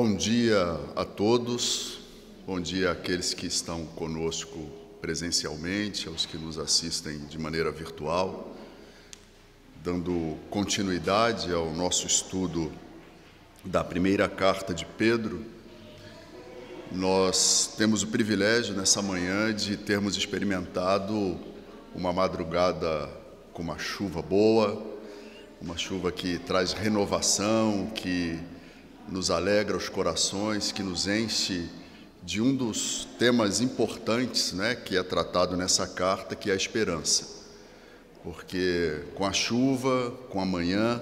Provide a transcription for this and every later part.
Bom dia a todos, bom dia àqueles que estão conosco presencialmente, aos que nos assistem de maneira virtual. Dando continuidade ao nosso estudo da primeira carta de Pedro, nós temos o privilégio nessa manhã de termos experimentado uma madrugada com uma chuva boa, uma chuva que traz renovação, que nos alegra os corações, que nos enche de um dos temas importantes, que é tratado nessa carta, que é a esperança. Porque com a chuva, com a manhã,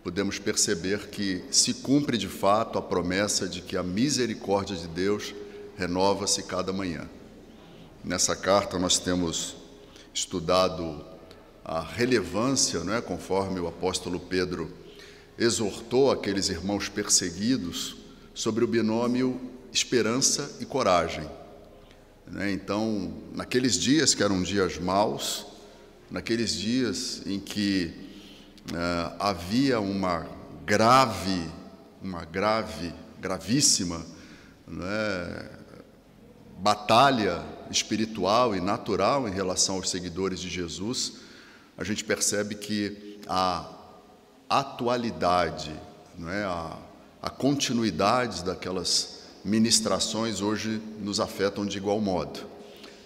podemos perceber que se cumpre de fato a promessa de que a misericórdia de Deus renova-se cada manhã. Nessa carta nós temos estudado a relevância, conforme o apóstolo Pedro exortou aqueles irmãos perseguidos sobre o binômio esperança e coragem. Então, naqueles dias que eram dias maus, naqueles dias em que havia uma gravíssima batalha espiritual e natural em relação aos seguidores de Jesus, a gente percebe que a atualidade, a continuidade daquelas ministrações hoje nos afetam de igual modo,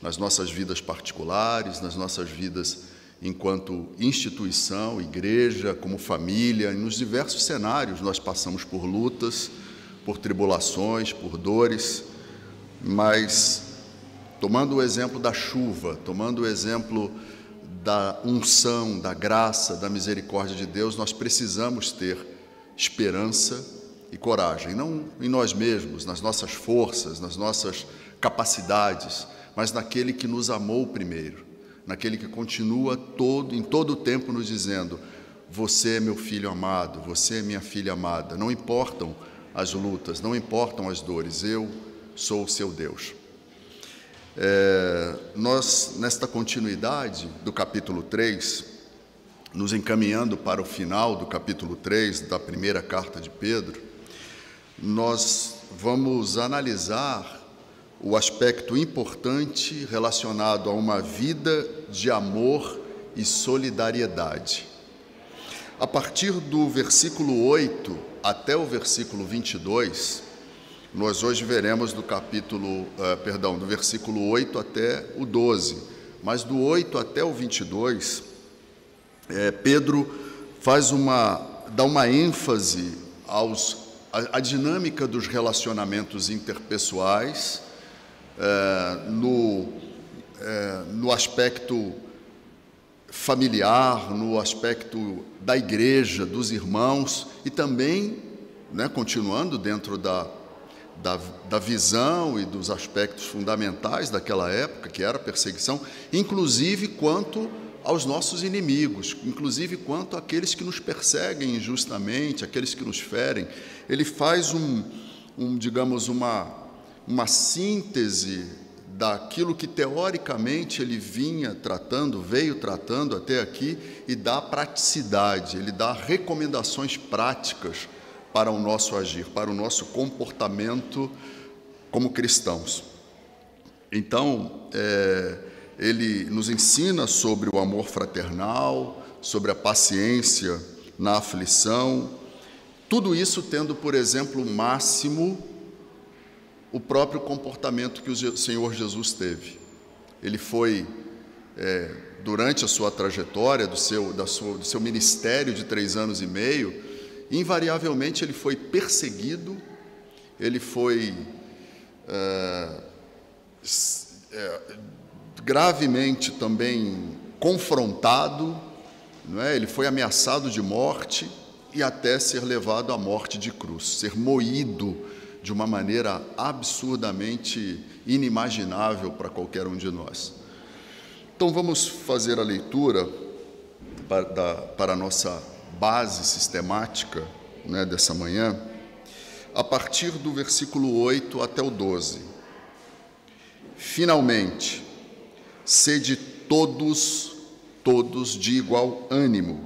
nas nossas vidas particulares, nas nossas vidas enquanto instituição, igreja, como família, e nos diversos cenários nós passamos por lutas, por tribulações, por dores, mas tomando o exemplo da chuva, tomando o exemplo da unção, da graça, da misericórdia de Deus, nós precisamos ter esperança e coragem, não em nós mesmos, nas nossas forças, nas nossas capacidades, mas naquele que nos amou primeiro, naquele que continua em todo o tempo nos dizendo: você é meu filho amado, você é minha filha amada, não importam as lutas, não importam as dores, eu sou o seu Deus. Nós, nesta continuidade do capítulo 3, nos encaminhando para o final do capítulo 3 da primeira carta de Pedro, nós vamos analisar o aspecto importante relacionado a uma vida de amor e solidariedade. A partir do versículo 8 até o versículo 22, nós hoje veremos do versículo 8 até o 12, mas do 8 até o 22, Pedro dá uma ênfase à dinâmica dos relacionamentos interpessoais, no aspecto familiar, no aspecto da igreja, dos irmãos, e também, continuando dentro da visão e dos aspectos fundamentais daquela época, que era a perseguição, inclusive quanto aos nossos inimigos, inclusive quanto àqueles que nos perseguem injustamente, aqueles que nos ferem. Ele faz uma síntese daquilo que teoricamente ele veio tratando até aqui, e dá praticidade, ele dá recomendações práticas para o nosso agir, para o nosso comportamento como cristãos. Então, ele nos ensina sobre o amor fraternal, sobre a paciência na aflição, tudo isso tendo por exemplo máximo o próprio comportamento que o Senhor Jesus teve. Ele foi, durante a sua trajetória, do seu ministério de 3 anos e meio, invariavelmente ele foi perseguido, ele foi gravemente também confrontado, ele foi ameaçado de morte e até ser levado à morte de cruz, ser moído de uma maneira absurdamente inimaginável para qualquer um de nós. Então vamos fazer a leitura para a nossa base sistemática dessa manhã, a partir do versículo 8 até o 12. Finalmente, sede todos de igual ânimo,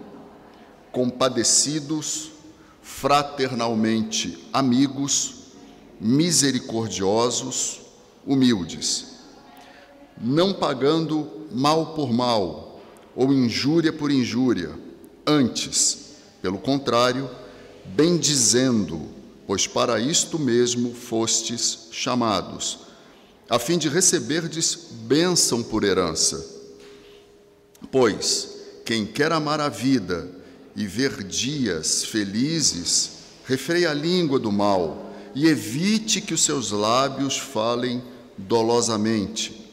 compadecidos, fraternalmente amigos, misericordiosos, humildes, não pagando mal por mal ou injúria por injúria, antes, pelo contrário, bendizendo, pois para isto mesmo fostes chamados, a fim de receberdes bênção por herança. Pois quem quer amar a vida e ver dias felizes, refreie a língua do mal e evite que os seus lábios falem dolosamente.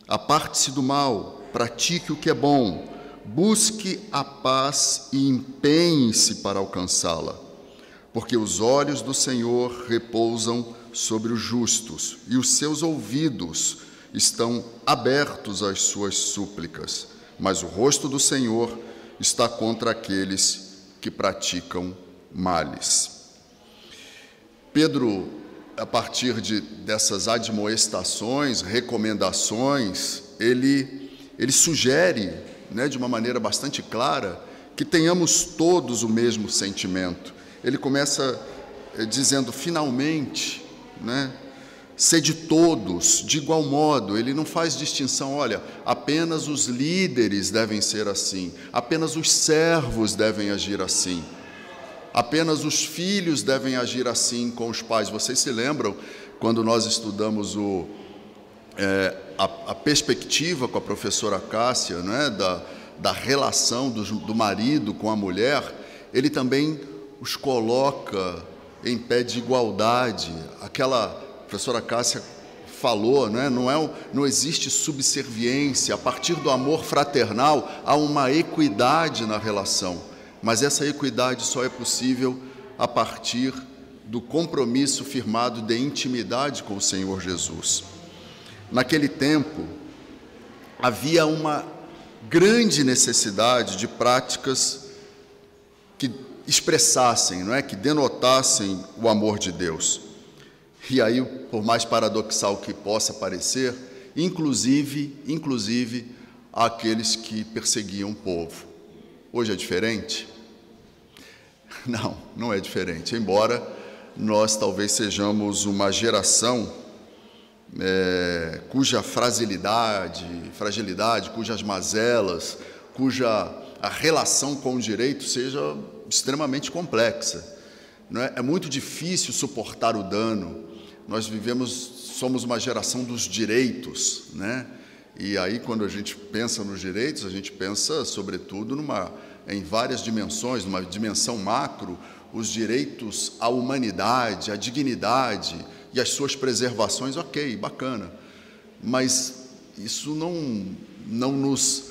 Aparte-se do mal, pratique o que é bom, busque a paz e empenhe-se para alcançá-la, porque os olhos do Senhor repousam sobre os justos e os seus ouvidos estão abertos às suas súplicas, mas o rosto do Senhor está contra aqueles que praticam males. Pedro, a partir dessas admoestações, recomendações, ele sugere, de uma maneira bastante clara, que tenhamos todos o mesmo sentimento. Ele começa dizendo, finalmente, sede todos de igual modo. Ele não faz distinção, olha, apenas os líderes devem ser assim, apenas os servos devem agir assim, apenas os filhos devem agir assim com os pais. Vocês se lembram, quando nós estudamos a perspectiva com a professora Cássia, da relação do marido com a mulher, ele também os coloca em pé de igualdade. Aquela professora Cássia falou, não existe subserviência. A partir do amor fraternal há uma equidade na relação, mas essa equidade só é possível a partir do compromisso firmado de intimidade com o Senhor Jesus. Naquele tempo, havia uma grande necessidade de práticas que expressassem, que denotassem o amor de Deus. E aí, por mais paradoxal que possa parecer, inclusive àqueles que perseguiam o povo. Hoje é diferente? Não, não é diferente, embora nós talvez sejamos uma geração cuja fragilidade, cujas mazelas, cuja a relação com o direito seja extremamente complexa. É muito difícil suportar o dano. Nós somos uma geração dos direitos, E aí, quando a gente pensa nos direitos, a gente pensa, sobretudo, em várias dimensões, numa dimensão macro, os direitos à humanidade, à dignidade e as suas preservações, ok, bacana, mas isso não nos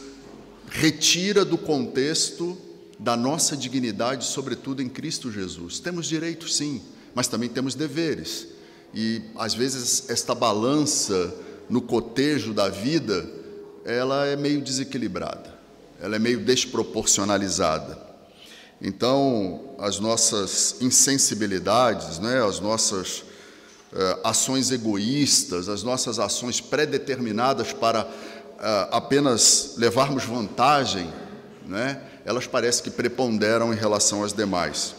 retira do contexto da nossa dignidade, sobretudo em Cristo Jesus. Temos direitos, sim, mas também temos deveres, e às vezes esta balança no cotejo da vida, ela é meio desequilibrada, ela é meio desproporcionalizada. Então, as nossas insensibilidades, as nossas ações egoístas, as nossas ações pré-determinadas para apenas levarmos vantagem, elas parecem que preponderam em relação às demais.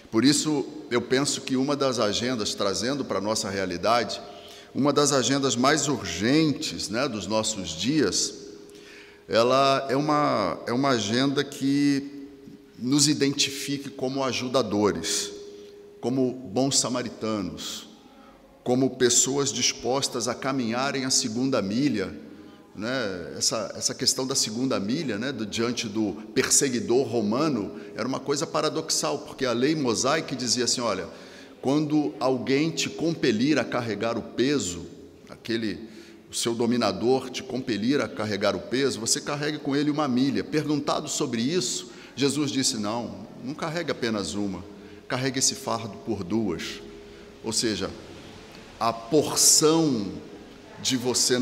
Por isso, eu penso que uma das agendas, trazendo para a nossa realidade, uma das agendas mais urgentes, dos nossos dias, ela é uma agenda que nos identifique como ajudadores, como bons samaritanos, como pessoas dispostas a caminharem a segunda milha, essa questão da segunda milha, diante do perseguidor romano, era uma coisa paradoxal, porque a lei mosaica dizia assim, olha, quando alguém te compelir a carregar o peso, o seu dominador te compelir a carregar o peso, você carregue com ele 1 milha. Perguntado sobre isso, Jesus disse, não carregue apenas uma, carregue esse fardo por 2. Ou seja, a porção de você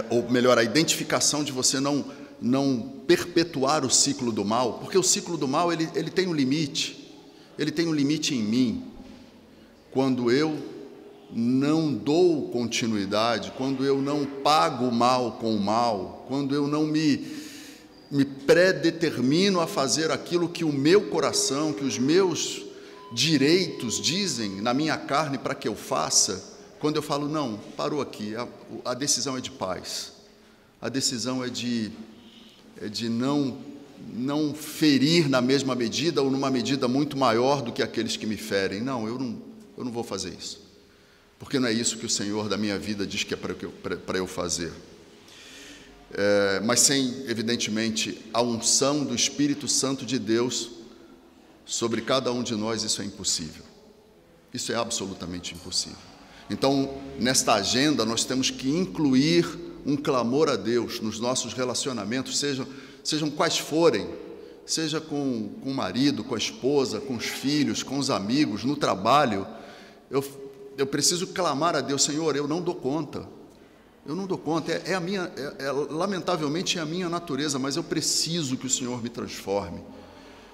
ou melhor, a identificação de você não perpetuar o ciclo do mal, porque o ciclo do mal ele tem um limite, em mim. Quando eu não dou continuidade, quando eu não pago o mal com o mal, quando eu não me me predetermino a fazer aquilo que o meu coração, que os meus direitos dizem na minha carne para que eu faça, quando eu falo, não, parou aqui, a decisão é de paz, a decisão é de não ferir na mesma medida ou numa medida muito maior do que aqueles que me ferem. Não, eu não vou fazer isso, porque não é isso que o Senhor da minha vida diz que é para eu fazer. Mas sem, evidentemente, a unção do Espírito Santo de Deus sobre cada um de nós, isso é impossível. Isso é absolutamente impossível. Então, nesta agenda, nós temos que incluir um clamor a Deus nos nossos relacionamentos, sejam quais forem, seja com o marido, com a esposa, com os filhos, com os amigos, no trabalho. Eu preciso clamar a Deus, Senhor, eu não dou conta. Eu não dou conta, lamentavelmente é a minha natureza, mas eu preciso que o Senhor me transforme.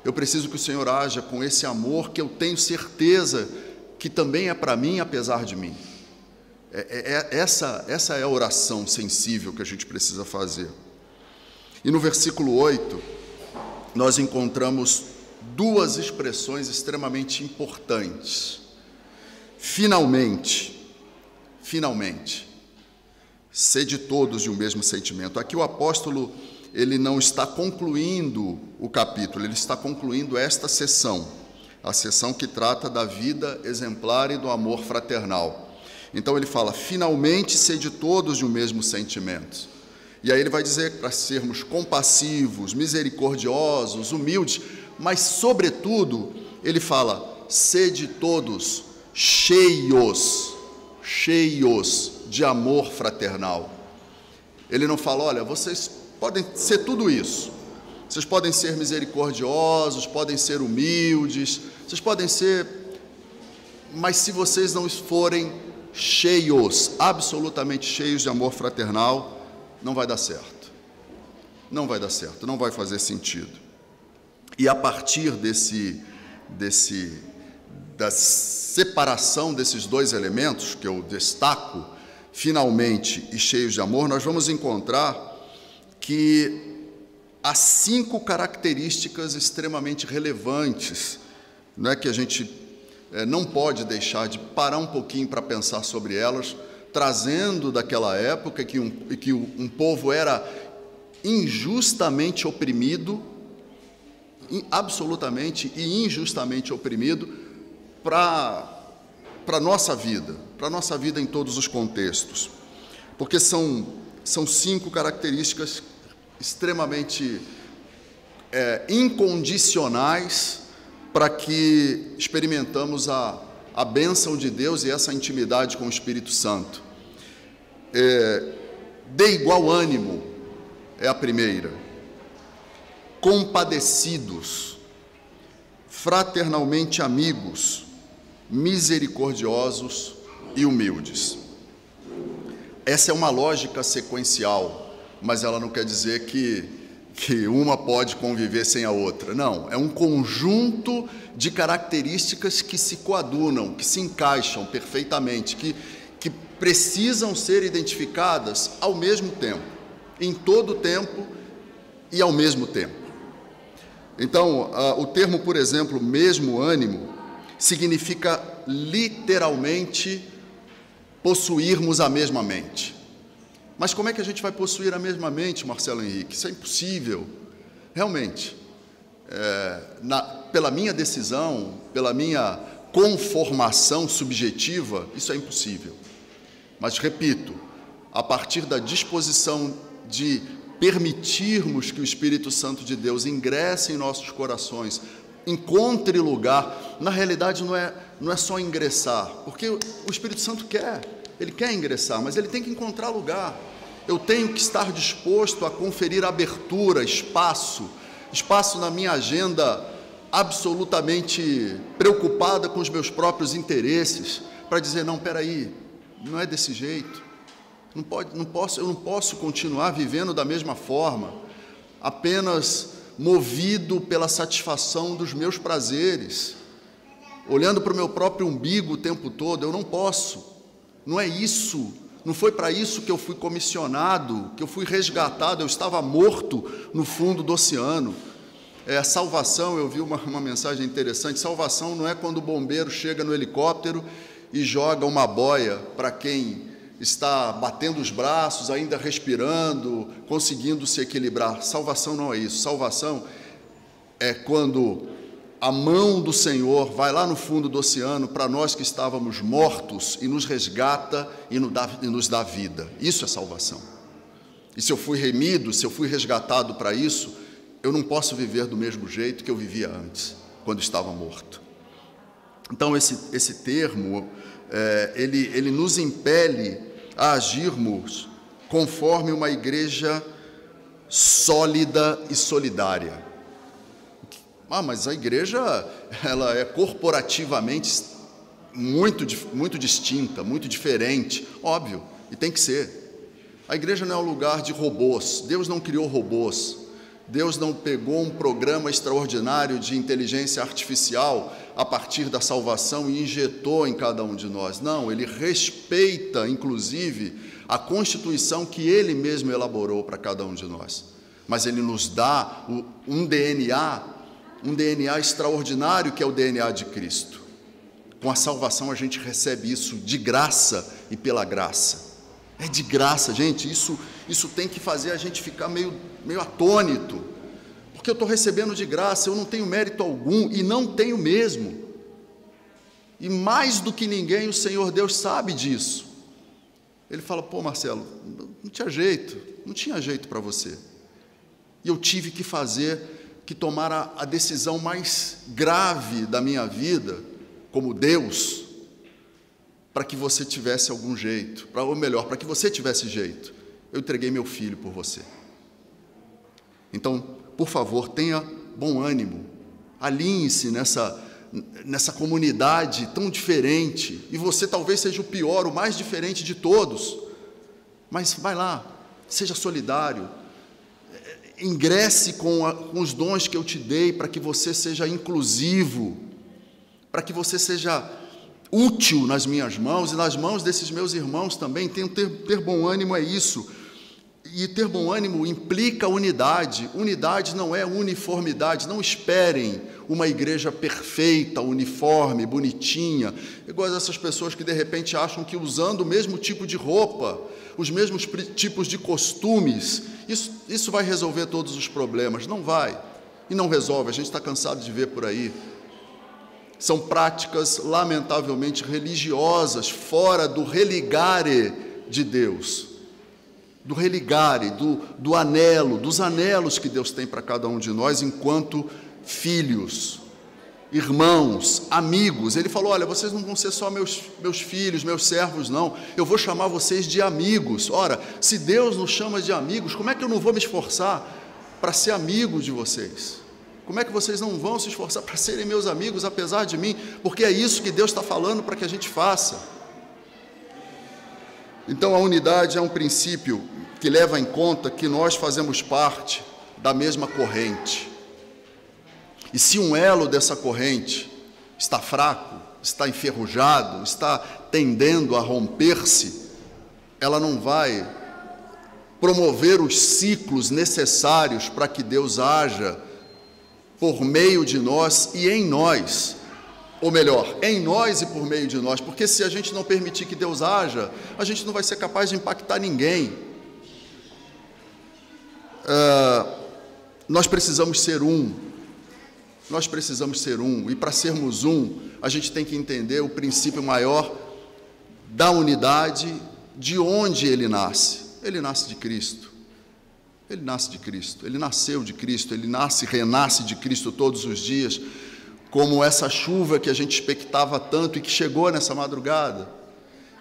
Eu preciso que o Senhor haja com esse amor que eu tenho certeza que também é para mim, apesar de mim. Essa é a oração sensível que a gente precisa fazer. E no versículo 8, nós encontramos duas expressões extremamente importantes. Finalmente, sede todos de um mesmo sentimento. Aqui o apóstolo, ele não está concluindo o capítulo, ele está concluindo esta sessão, a sessão que trata da vida exemplar e do amor fraternal. Então ele fala, finalmente sede todos de um mesmo sentimento. E aí ele vai dizer para sermos compassivos, misericordiosos, humildes, mas sobretudo, ele fala, sede todos cheios de amor fraternal. Ele não fala, olha, vocês podem ser tudo isso, vocês podem ser misericordiosos, podem ser humildes, vocês podem ser, mas se vocês não forem cheios, absolutamente cheios de amor fraternal, não vai dar certo, não vai fazer sentido. E a partir da separação desses dois elementos que eu destaco, finalmente e cheios de amor, nós vamos encontrar que há 5 características extremamente relevantes, né, que a gente não pode deixar de parar um pouquinho para pensar sobre elas, trazendo daquela época que um povo era injustamente oprimido, absolutamente e injustamente oprimido, para a nossa vida em todos os contextos, porque são 5 características extremamente incondicionais para que experimentamos a bênção de Deus e essa intimidade com o Espírito Santo. De igual ânimo é a primeira, compadecidos, fraternalmente amigos, misericordiosos e humildes. Essa é uma lógica sequencial, mas ela não quer dizer que uma pode conviver sem a outra. Não, é um conjunto de características que se coadunam, que se encaixam perfeitamente, que precisam ser identificadas ao mesmo tempo, em todo o tempo e ao mesmo tempo. Então, o termo, por exemplo, mesmo ânimo, significa literalmente possuirmos a mesma mente. Mas como é que a gente vai possuir a mesma mente, Marcelo Henrique? Isso é impossível. Realmente, pela minha decisão, pela minha conformação subjetiva, isso é impossível. Mas, repito, a partir da disposição de permitirmos que o Espírito Santo de Deus ingresse em nossos corações, encontre lugar, na realidade não é só ingressar, porque o Espírito Santo ele quer ingressar, mas ele tem que encontrar lugar. Eu tenho que estar disposto a conferir abertura, espaço na minha agenda absolutamente preocupada com os meus próprios interesses, para dizer, não, peraí, não é desse jeito, eu não posso continuar vivendo da mesma forma, apenas movido pela satisfação dos meus prazeres, olhando para o meu próprio umbigo o tempo todo. Eu não posso, não é isso Não foi para isso que eu fui comissionado, que eu fui resgatado, eu estava morto no fundo do oceano. Salvação, eu vi uma mensagem interessante, salvação não é quando o bombeiro chega no helicóptero e joga uma boia para quem está batendo os braços, ainda respirando, conseguindo se equilibrar. Salvação não é isso. Salvação é quando a mão do Senhor vai lá no fundo do oceano para nós que estávamos mortos e nos resgata e nos dá vida. Isso é salvação. E se eu fui remido, se eu fui resgatado para isso, eu não posso viver do mesmo jeito que eu vivia antes, quando estava morto. Então, esse termo, ele nos impele a agirmos conforme uma igreja sólida e solidária. Mas a igreja, ela é corporativamente muito distinta, muito diferente. Óbvio, e tem que ser. A igreja não é um lugar de robôs. Deus não criou robôs. Deus não pegou um programa extraordinário de inteligência artificial a partir da salvação e injetou em cada um de nós. Não, Ele respeita, inclusive, a constituição que Ele mesmo elaborou para cada um de nós. Mas Ele nos dá um DNA extraordinário, que é o DNA de Cristo. Com a salvação a gente recebe isso de graça e pela graça. É de graça, gente, isso tem que fazer a gente ficar meio atônito, porque eu estou recebendo de graça, eu não tenho mérito algum, e não tenho mesmo. E mais do que ninguém, o Senhor Deus sabe disso. Ele fala, Marcelo, não tinha jeito para você. E eu tive que tomar a decisão mais grave da minha vida, como Deus, para que você tivesse algum jeito, ou melhor, para que você tivesse jeito. Eu entreguei meu filho por você. Então, por favor, tenha bom ânimo, alinhe-se nessa comunidade tão diferente, e você talvez seja o pior, o mais diferente de todos, mas vai lá, seja solidário, ingresse com os dons que eu te dei, para que você seja inclusivo, para que você seja útil nas minhas mãos e nas mãos desses meus irmãos também. Ter bom ânimo é isso. E ter bom ânimo implica unidade. Unidade não é uniformidade. Não esperem uma igreja perfeita, uniforme, bonitinha, igual essas pessoas que de repente acham que usando o mesmo tipo de roupa, os mesmos tipos de costumes, isso vai resolver todos os problemas. Não vai. E não resolve. A gente está cansado de ver por aí. São práticas, lamentavelmente, religiosas, fora do religare de Deus, do religare, do anelo, dos anelos que Deus tem para cada um de nós enquanto filhos, irmãos, amigos. Ele falou, olha, vocês não vão ser só meus filhos, meus servos, não. Eu vou chamar vocês de amigos. Ora, se Deus nos chama de amigos, como é que eu não vou me esforçar para ser amigo de vocês? Como é que vocês não vão se esforçar para serem meus amigos, apesar de mim? Porque é isso que Deus está falando para que a gente faça. Então, a unidade é um princípio que leva em conta que nós fazemos parte da mesma corrente. E se um elo dessa corrente está fraco, está enferrujado, está tendendo a romper-se, ela não vai promover os ciclos necessários para que Deus haja por meio de nós e em nós, ou melhor, em nós e por meio de nós, porque se a gente não permitir que Deus haja, a gente não vai ser capaz de impactar ninguém. Nós precisamos ser um, e para sermos um, a gente tem que entender o princípio maior da unidade, de onde ele nasce. Ele nasce de Cristo. Ele nasce de Cristo, ele nasceu de Cristo, ele renasce de Cristo todos os dias, como essa chuva que a gente expectava tanto e que chegou nessa madrugada.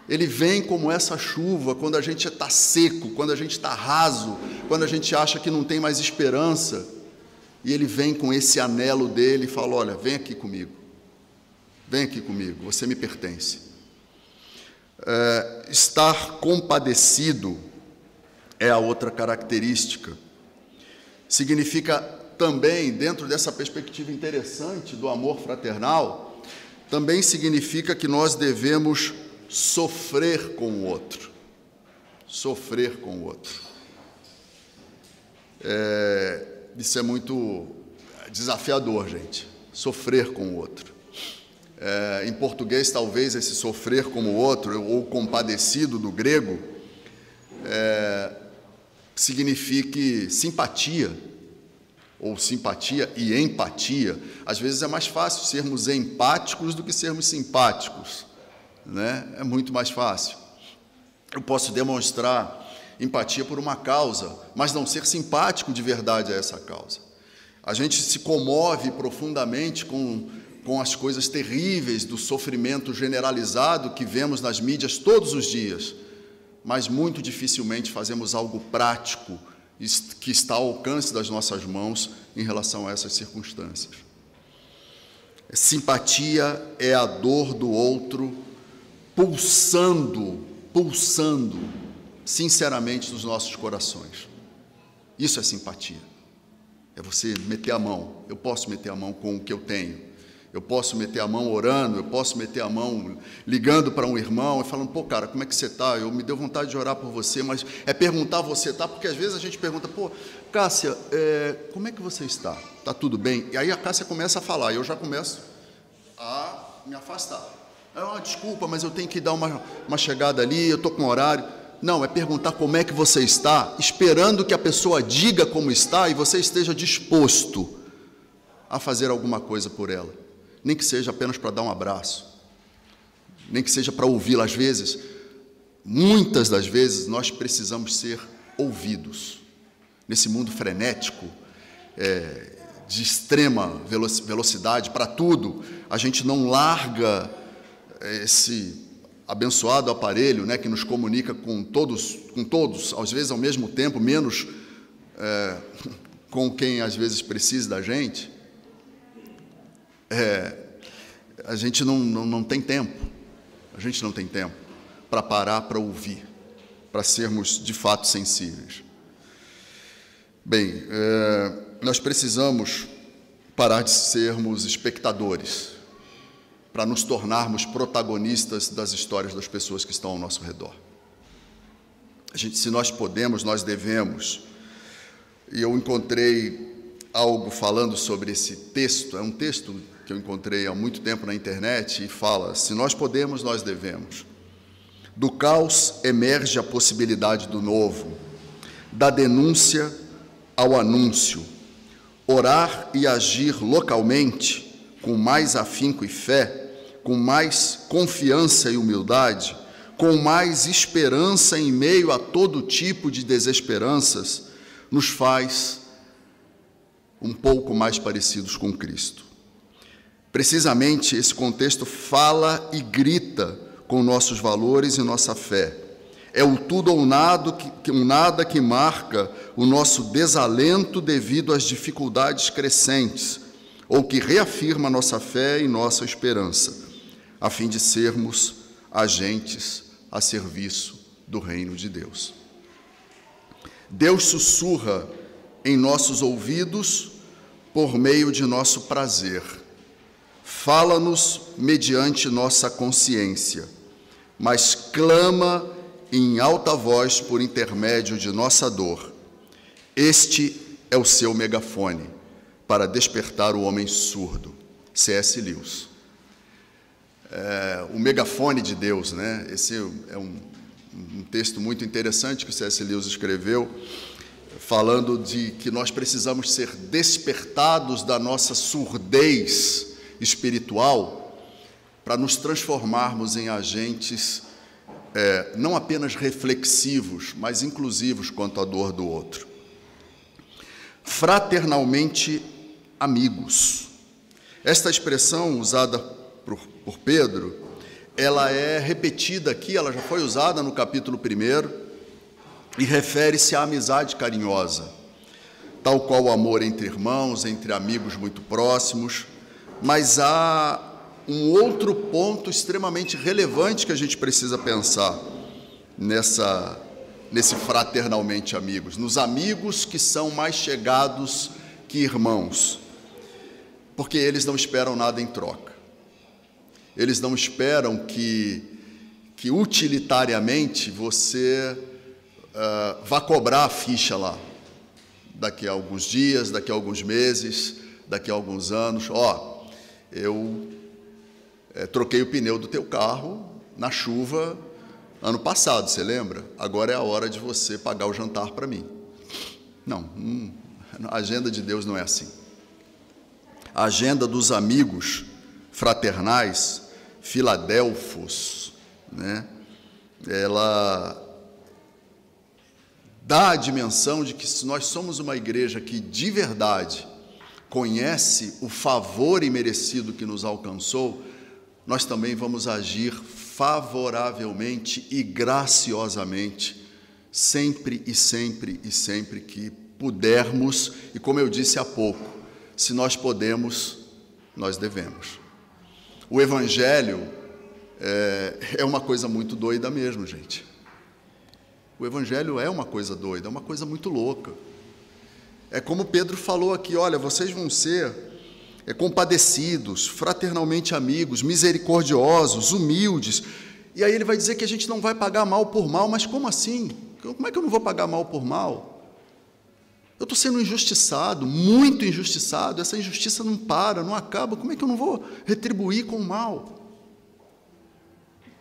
Ele vem como essa chuva quando a gente está seco, quando a gente está raso, quando a gente acha que não tem mais esperança, e ele vem com esse anelo dele e fala, olha, vem aqui comigo, você me pertence. Estar compadecido é a outra característica. Significa também, dentro dessa perspectiva interessante do amor fraternal, também significa que nós devemos sofrer com o outro. Sofrer com o outro. Isso é muito desafiador, gente. Sofrer com o outro. Em português, talvez, esse sofrer como o outro, ou compadecido do grego, signifique simpatia, ou simpatia e empatia. Às vezes é mais fácil sermos empáticos do que sermos simpáticos, né? É muito mais fácil. Eu posso demonstrar empatia por uma causa, mas não ser simpático de verdade a essa causa. A gente se comove profundamente com as coisas terríveis do sofrimento generalizado que vemos nas mídias todos os dias, mas muito dificilmente fazemos algo prático que está ao alcance das nossas mãos em relação a essas circunstâncias. Simpatia é a dor do outro pulsando sinceramente nos nossos corações. Isso é simpatia. É você meter a mão. Eu posso meter a mão com o que eu tenho. Eu posso meter a mão orando, eu posso meter a mão ligando para um irmão e falando, pô, cara, como é que você está? Eu me deu vontade de orar por você, mas é perguntar você, tá? Porque às vezes a gente pergunta, pô, Cássia, como é que você está? Está tudo bem? E aí a Cássia começa a falar, e eu já começo a me afastar. Desculpa, mas eu tenho que dar uma chegada ali, eu estou com horário. Não, é perguntar como é que você está, esperando que a pessoa diga como está e você esteja disposto a fazer alguma coisa por ela. Nem que seja apenas para dar um abraço, nem que seja para ouvi-la. Às vezes, muitas das vezes, nós precisamos ser ouvidos. Nesse mundo frenético, de extrema velocidade para tudo, a gente não larga esse abençoado aparelho, né, que nos comunica com todos, às vezes ao mesmo tempo, menos com quem às vezes precisa da gente. A gente não tem tempo, para parar para ouvir, para sermos de fato sensíveis. Bem, nós precisamos parar de sermos espectadores, para nos tornarmos protagonistas das histórias das pessoas que estão ao nosso redor. Se nós podemos, nós devemos. E eu encontrei algo falando sobre esse texto, é um texto que eu encontrei há muito tempo na internet, e fala, se nós podemos, nós devemos. Do caos emerge a possibilidade do novo, da denúncia ao anúncio. Orar e agir localmente, com mais afinco e fé, com mais confiança e humildade, com mais esperança em meio a todo tipo de desesperanças, nos faz um pouco mais parecidos com Cristo. Precisamente esse contexto fala e grita com nossos valores e nossa fé. É o tudo ou nada que marca o nosso desalento devido às dificuldades crescentes, ou que reafirma nossa fé e nossa esperança, a fim de sermos agentes a serviço do reino de Deus. Deus sussurra em nossos ouvidos por meio de nosso prazer. Fala-nos mediante nossa consciência, mas clama em alta voz por intermédio de nossa dor. Este é o seu megafone para despertar o homem surdo. C.S. Lewis. O megafone de Deus, né? Esse é um texto muito interessante que o C.S. Lewis escreveu, falando de que nós precisamos ser despertados da nossa surdez espiritual para nos transformarmos em agentes não apenas reflexivos, mas inclusivos quanto à dor do outro. Fraternalmente amigos. Esta expressão usada por Pedro, ela é repetida aqui, ela já foi usada no capítulo 1 e refere-se à amizade carinhosa, tal qual o amor entre irmãos, entre amigos muito próximos, mas há um outro ponto extremamente relevante que a gente precisa pensar nesse fraternalmente amigos, nos amigos que são mais chegados que irmãos, porque eles não esperam nada em troca. Eles não esperam que utilitariamente você vá cobrar a ficha lá, daqui a alguns dias, daqui a alguns meses, daqui a alguns anos. Ó, eu troquei o pneu do teu carro na chuva ano passado, você lembra? Agora é a hora de você pagar o jantar para mim. Não, a agenda de Deus não é assim. A agenda dos amigos fraternais, filadelfos, né? Ela dá a dimensão de que se nós somos uma igreja que de verdade conhece o favor imerecido que nos alcançou, nós também vamos agir favoravelmente e graciosamente, sempre e sempre e sempre que pudermos, e como eu disse há pouco, se nós podemos, nós devemos. O Evangelho é uma coisa muito doida mesmo, gente. O Evangelho é uma coisa doida, é uma coisa muito louca. É como Pedro falou aqui, olha, vocês vão ser compadecidos, fraternalmente amigos, misericordiosos, humildes. E aí ele vai dizer que a gente não vai pagar mal por mal, mas como assim? Como é que eu não vou pagar mal por mal? Eu estou sendo injustiçado, muito injustiçado, essa injustiça não para, não acaba, como é que eu não vou retribuir com o mal?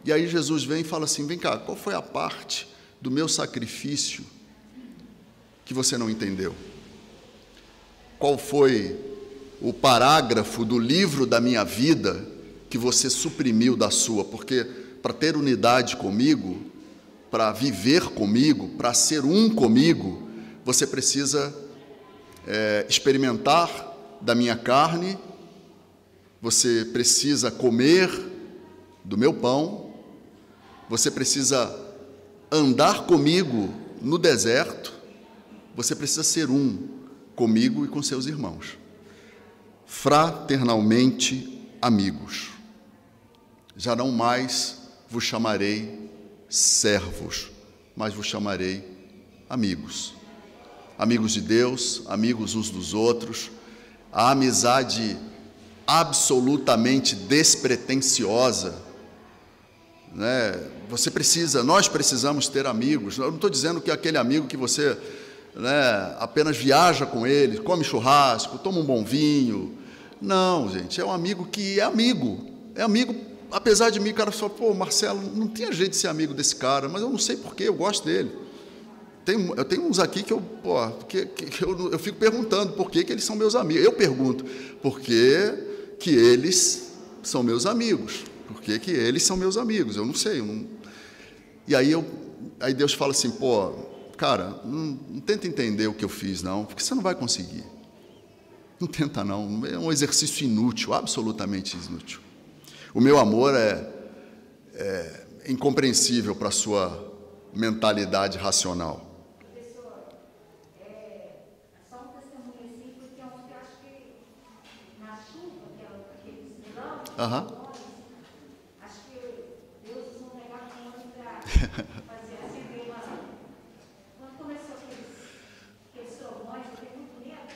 E aí Jesus vem e fala assim, vem cá, qual foi a parte do meu sacrifício que você não entendeu? Qual foi o parágrafo do livro da minha vida que você suprimiu da sua? Porque para ter unidade comigo, para viver comigo, para ser um comigo, você precisa experimentar da minha carne, você precisa comer do meu pão, você precisa andar comigo no deserto, você precisa ser um comigo e com seus irmãos, fraternalmente amigos. Já não mais vos chamarei servos, mas vos chamarei amigos. Amigos de Deus, amigos uns dos outros, a amizade absolutamente despretensiosa, né? Nós precisamos ter amigos. Eu não estou dizendo que aquele amigo que você, né, apenas viaja com ele, come churrasco, toma um bom vinho. Não, gente, é um amigo que é amigo, apesar de mim, o cara fala, pô, Marcelo, não tinha jeito de ser amigo desse cara, mas eu não sei porquê, eu gosto dele. Eu tenho uns aqui que eu fico perguntando por que eles são meus amigos. Eu pergunto, por que eles são meus amigos? Por que eles são meus amigos? Eu não sei. E aí Deus fala assim, pô, cara, não tenta entender o que eu fiz, não, porque você não vai conseguir. Não tenta, não. É um exercício inútil, absolutamente inútil. O meu amor é incompreensível para a sua mentalidade racional. Só um testemunho assim, porque ontem eu acho que na chuva, aqueles vilão, acho que Deus usou um negócio para fazer acender uma. Quando começou aqueles trovões, eu fiquei muito medo.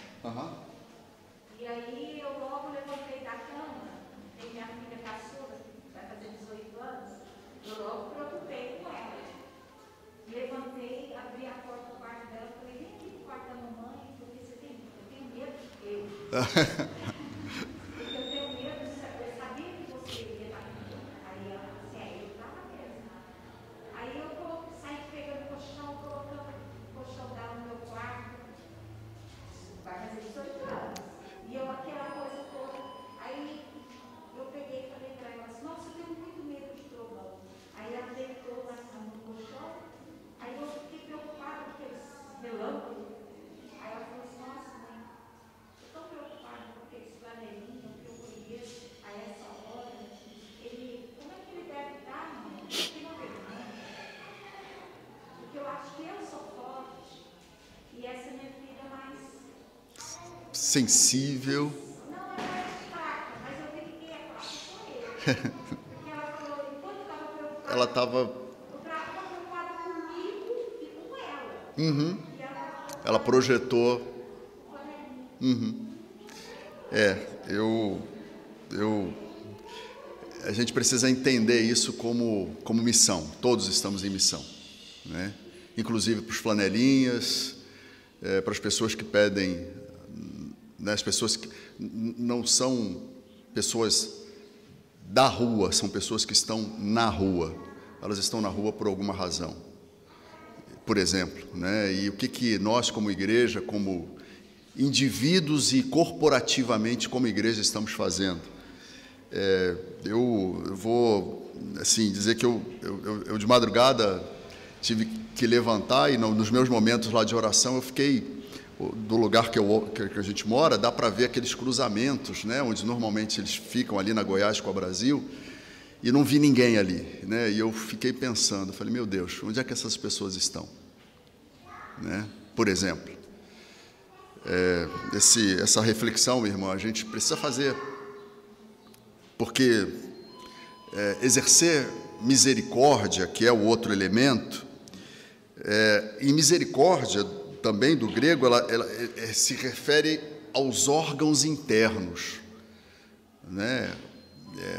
E aí eu logo levantei da cama, tem minha filha caçula, que vai fazer 18 anos, eu logo preocupei com ela. Levantei, abri a porta do quarto dela, falei, vem aqui no quarto da mamãe, porque eu tenho medo de eu. Porque eu tenho medo, eu sabia que você ia estar comigo. Aí ela falou assim, eu estava mesmo. Aí eu saí pegando o colchão, colocando o colchão dela no meu quarto. Vai fazer 18 anos. E eu, aquela coisa toda. Aí eu peguei e falei para ela assim, nossa, eu tenho muito medo de trovão. Aí ela deitou lá no colchão. Aí eu fiquei preocupada com aqueles relâmpagos. Aí ela falou assim, nossa mãe, eu estou preocupada com aqueles flanelinhos que eu conheço a essa hora. Como é que ele deve estar, mãe? Eu tenho uma vergonha. Porque eu acho que eu sou forte. E essa é minha filha mais sensível. Não, ela é fraca, mas eu vi que quem é fraco sou eu. Porque ela falou, enquanto eu estava preocupada, Ela estava preocupada comigo e com ela. E ela projetou. A gente precisa entender isso como missão. Todos estamos em missão, né? inclusive para os flanelinhas, para as pessoas que pedem, né, as pessoas que não são pessoas da rua, são pessoas que estão na rua. Elas estão na rua por alguma razão, por exemplo, né? E o que nós, como igreja, como indivíduos e corporativamente como igreja estamos fazendo? Eu vou assim dizer que eu de madrugada tive que levantar, e nos meus momentos lá de oração eu fiquei, do lugar que a gente mora, dá para ver aqueles cruzamentos, né, onde normalmente eles ficam ali na Goiás com a Brasil, e não vi ninguém ali, né, e eu fiquei pensando, falei, meu Deus, onde é que essas pessoas estão? Né? Por exemplo, essa reflexão, irmão, a gente precisa fazer, porque exercer misericórdia, que é o outro elemento, e misericórdia também do grego, ela se refere aos órgãos internos, né?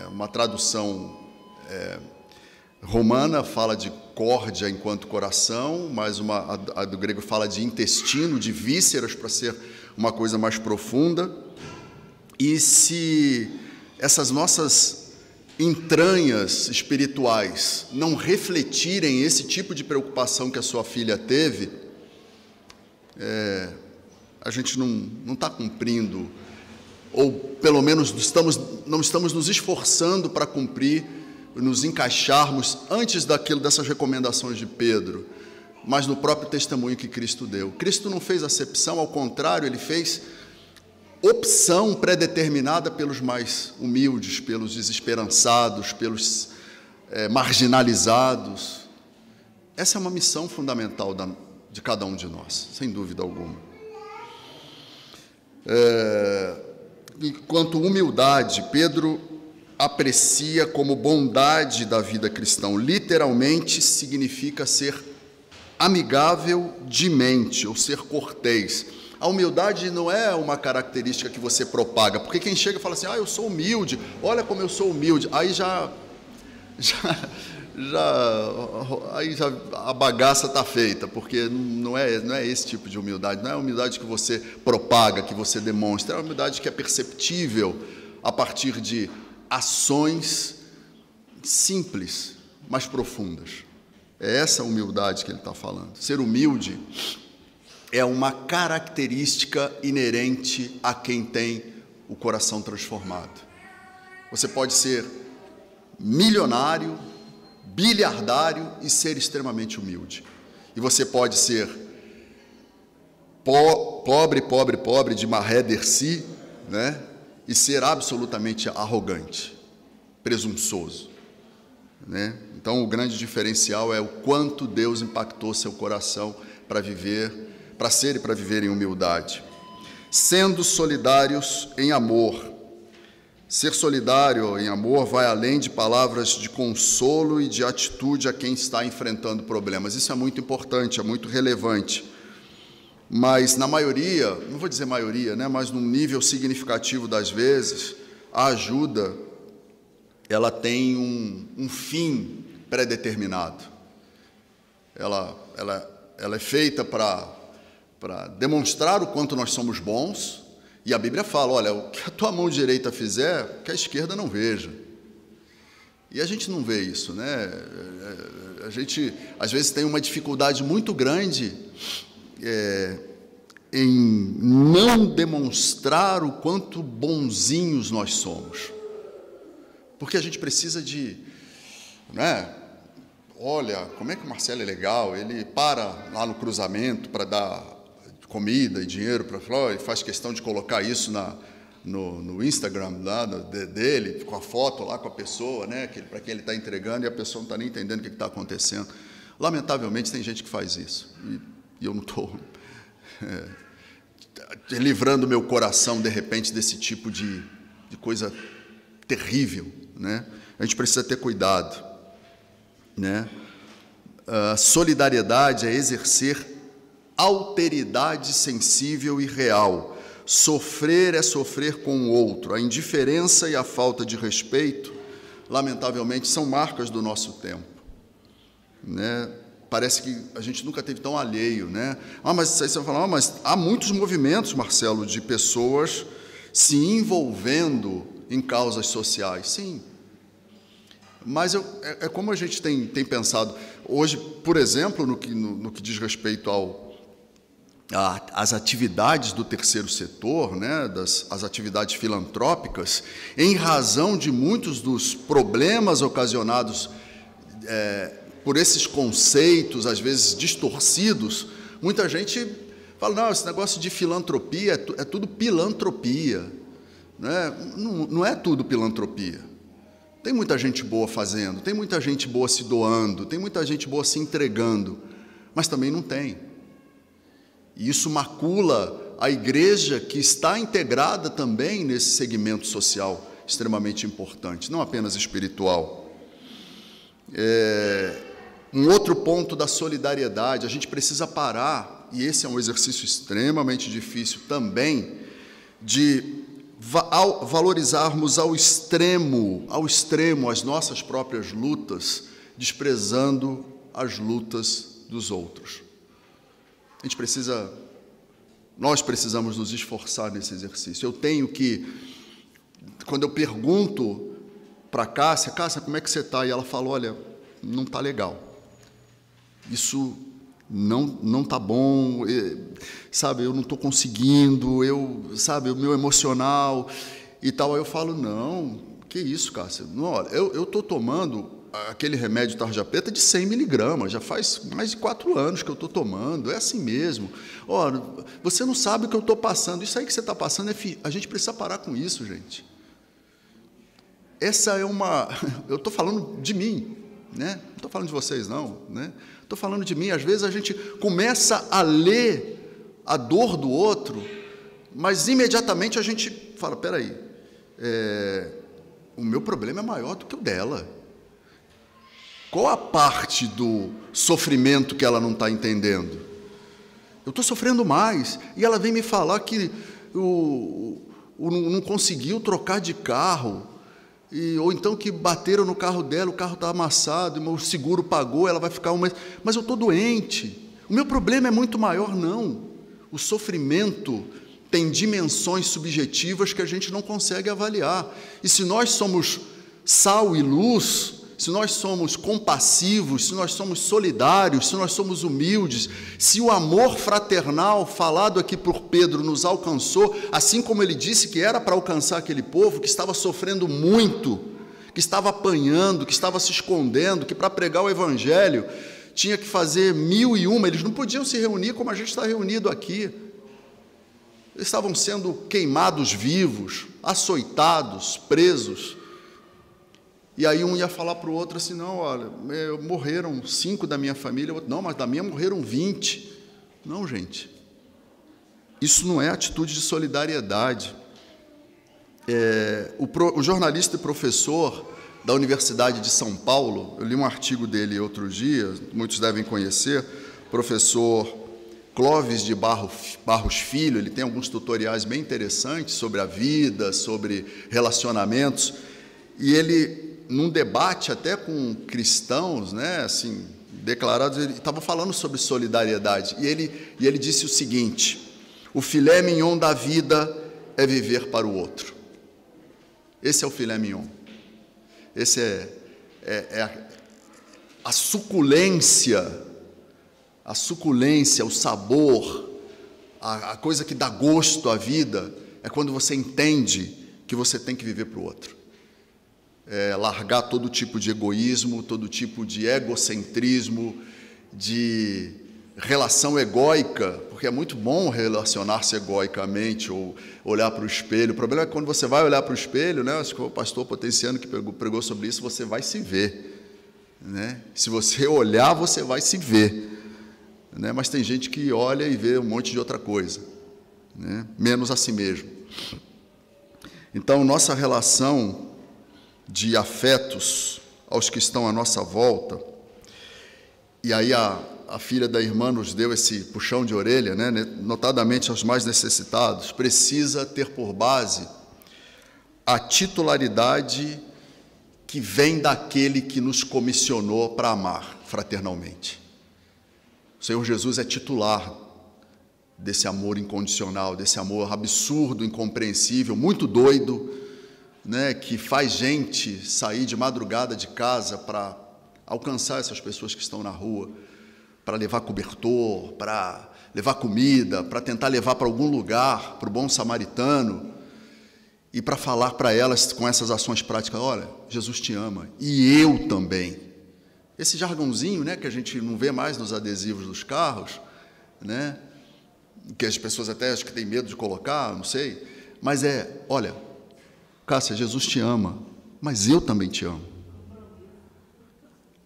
Uma tradução romana fala de córdia enquanto coração, mas a do grego fala de intestino, de vísceras, para ser uma coisa mais profunda. E se essas nossas entranhas espirituais não refletirem esse tipo de preocupação que a sua filha teve, a gente não está cumprindo, ou pelo menos não estamos nos esforçando para cumprir, nos encaixarmos antes dessas recomendações de Pedro, mas no próprio testemunho que Cristo deu. Cristo não fez acepção, ao contrário, ele fez opção predeterminada pelos mais humildes, pelos desesperançados, pelos marginalizados. Essa é uma missão fundamental de cada um de nós, sem dúvida alguma. Enquanto humildade, Pedro aprecia como bondade da vida cristã. Literalmente significa ser amigável de mente, ou ser cortês. A humildade não é uma característica que você propaga, porque quem chega e fala assim, eu sou humilde, olha como eu sou humilde, aí já a bagaça está feita, porque não é esse tipo de humildade, não é a humildade que você propaga, que você demonstra, é a humildade que é perceptível a partir de ações simples, mas profundas. É essa humildade que ele está falando. Ser humilde é uma característica inerente a quem tem o coração transformado. Você pode ser milionário, bilhardário e ser extremamente humilde. E você pode ser pobre de maré derci, né? E ser absolutamente arrogante, presunçoso, né? Então, o grande diferencial é o quanto Deus impactou seu coração para ser e para viver em humildade. Sendo solidários em amor. Ser solidário em amor vai além de palavras de consolo e de atitude a quem está enfrentando problemas. Isso é muito importante, é muito relevante. Mas na maioria, não vou dizer maioria, né, mas num nível significativo das vezes, a ajuda, ela tem um fim pré-determinado. Ela é feita para demonstrar o quanto nós somos bons, e a Bíblia fala, olha, o que a tua mão direita fizer, que a esquerda não veja. E a gente não vê isso, né? A gente, às vezes, tem uma dificuldade muito grande em não demonstrar o quanto bonzinhos nós somos. Porque a gente precisa de, né? Olha, como é que o Marcelo é legal, ele para lá no cruzamento para dar comida e dinheiro para Flor, e faz questão de colocar isso no Instagram lá, dele, com a foto lá com a pessoa, né, para quem ele está entregando, e a pessoa não está nem entendendo o que está acontecendo. Lamentavelmente, tem gente que faz isso, e eu não estou livrando meu coração, de repente, desse tipo de coisa terrível, né? A gente precisa ter cuidado, né? Solidariedade é exercer alteridade sensível e real. Sofrer é sofrer com o outro. A indiferença e a falta de respeito, lamentavelmente, são marcas do nosso tempo, né? parece que a gente nunca teve tão alheio, né? Mas aí você vai falar, mas há muitos movimentos, Marcelo, de pessoas se envolvendo em causas sociais. Sim. Mas é como a gente tem pensado. Hoje, por exemplo, no que diz respeito às atividades do terceiro setor, né, as atividades filantrópicas, em razão de muitos dos problemas ocasionados por esses conceitos, às vezes distorcidos, muita gente fala, não, esse negócio de filantropia é tudo pilantropia. Né? Não é tudo pilantropia. Tem muita gente boa fazendo, tem muita gente boa se doando, tem muita gente boa se entregando, mas também não tem. E isso macula a igreja que está integrada também nesse segmento social extremamente importante, não apenas espiritual. Um outro ponto da solidariedade, a gente precisa parar, e esse é um exercício extremamente difícil também, de valorizarmos ao extremo as nossas próprias lutas, desprezando as lutas dos outros. Nós precisamos nos esforçar nesse exercício. Eu tenho que, quando eu pergunto para a Cássia, como é que você está? E ela fala, olha, não está legal. Isso não está bom, sabe, eu não estou conseguindo, sabe, o meu emocional e tal. Aí eu falo, não, que isso, Cássia? Não, olha, eu estou tomando aquele remédio tarja preta de 100 miligramas, já faz mais de 4 anos que eu estou tomando, é assim mesmo. Olha, você não sabe o que eu estou passando, isso aí que você está passando, a gente precisa parar com isso, gente. Essa é eu estou falando de mim, né? Não estou falando de vocês, não, né? Estou falando de mim. Às vezes a gente começa a ler a dor do outro, mas imediatamente a gente fala, peraí, o meu problema é maior do que o dela. Qual a parte do sofrimento que ela não está entendendo? Eu estou sofrendo mais, e ela vem me falar que não conseguiu trocar de carro, ou então que bateram no carro dela, o carro está amassado, o seguro pagou, ela vai ficar um mês. Mas eu estou doente. O meu problema é muito maior, não. O sofrimento tem dimensões subjetivas que a gente não consegue avaliar. E se nós somos sal e luz, se nós somos compassivos, se nós somos solidários, se nós somos humildes, se o amor fraternal falado aqui por Pedro nos alcançou, assim como ele disse que era para alcançar aquele povo que estava sofrendo muito, que estava apanhando, que estava se escondendo, que para pregar o evangelho tinha que fazer 1001, eles não podiam se reunir como a gente está reunido aqui. Eles estavam sendo queimados vivos, açoitados, presos. E aí um ia falar para o outro assim, não, olha, morreram 5 da minha família, outro, não, mas da minha morreram 20. Não, gente, isso não é atitude de solidariedade. O jornalista e professor da Universidade de São Paulo, eu li um artigo dele outro dia, muitos devem conhecer, professor Clóvis de Barros Filho, ele tem alguns tutoriais bem interessantes sobre a vida, sobre relacionamentos, e ele, num debate até com cristãos, né, assim, declarados, ele estava falando sobre solidariedade, e ele disse o seguinte: o filé mignon da vida é viver para o outro. Esse é o filé mignon. Esse é a suculência, o sabor, a coisa que dá gosto à vida, é quando você entende que você tem que viver para o outro. Largar todo tipo de egoísmo, todo tipo de egocentrismo, de relação egóica, porque é muito bom relacionar-se egoicamente ou olhar para o espelho. O problema é que quando você vai olhar para o espelho, né, acho que foi o pastor Potenciano que pregou sobre isso, você vai se ver, né? Se você olhar, você vai se ver, né? Mas tem gente que olha e vê um monte de outra coisa, né? Menos a si mesmo. Então, nossa relação de afetos aos que estão à nossa volta, e aí a filha da irmã nos deu esse puxão de orelha, né, notadamente aos mais necessitados, precisa ter por base a titularidade que vem daquele que nos comissionou para amar fraternalmente. O Senhor Jesus é titular desse amor incondicional, desse amor absurdo, incompreensível, muito doido, né, que faz gente sair de madrugada de casa para alcançar essas pessoas que estão na rua, para levar cobertor, para levar comida, para tentar levar para algum lugar, para o bom samaritano, e para falar para elas com essas ações práticas: olha, Jesus te ama, e eu também. Esse jargãozinho, né, que a gente não vê mais nos adesivos dos carros, né, que as pessoas até acho que têm medo de colocar, não sei, mas olha, Cássia, Jesus te ama, mas eu também te amo.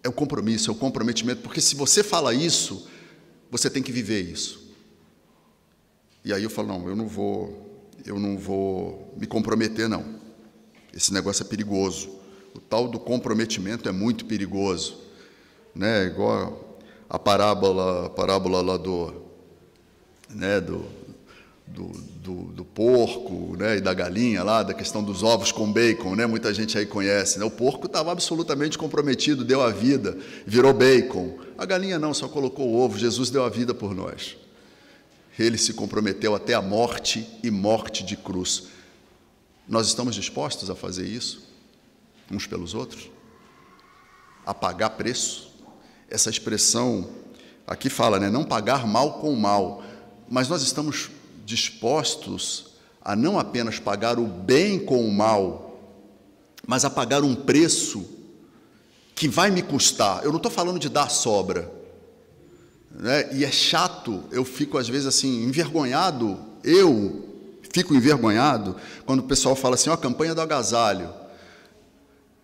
É o compromisso, é o comprometimento, porque se você fala isso, você tem que viver isso. E aí eu falo: não, eu não vou me comprometer, não. Esse negócio é perigoso. O tal do comprometimento é muito perigoso, né? Igual a parábola lá do porco, né, e da galinha lá, da questão dos ovos com bacon, né? Muita gente aí conhece, né? O porco estava absolutamente comprometido, deu a vida, virou bacon. A galinha não, só colocou o ovo. Jesus deu a vida por nós. Ele se comprometeu até a morte, e morte de cruz. Nós estamos dispostos a fazer isso, uns pelos outros? A pagar preço? Essa expressão aqui fala, né? Não pagar mal com mal. Mas nós estamos dispostos a não apenas pagar o bem com o mal, mas a pagar um preço que vai me custar. Eu não estou falando de dar sobra, né? E é chato, eu fico às vezes assim, envergonhado, quando o pessoal fala assim: ó, campanha do agasalho,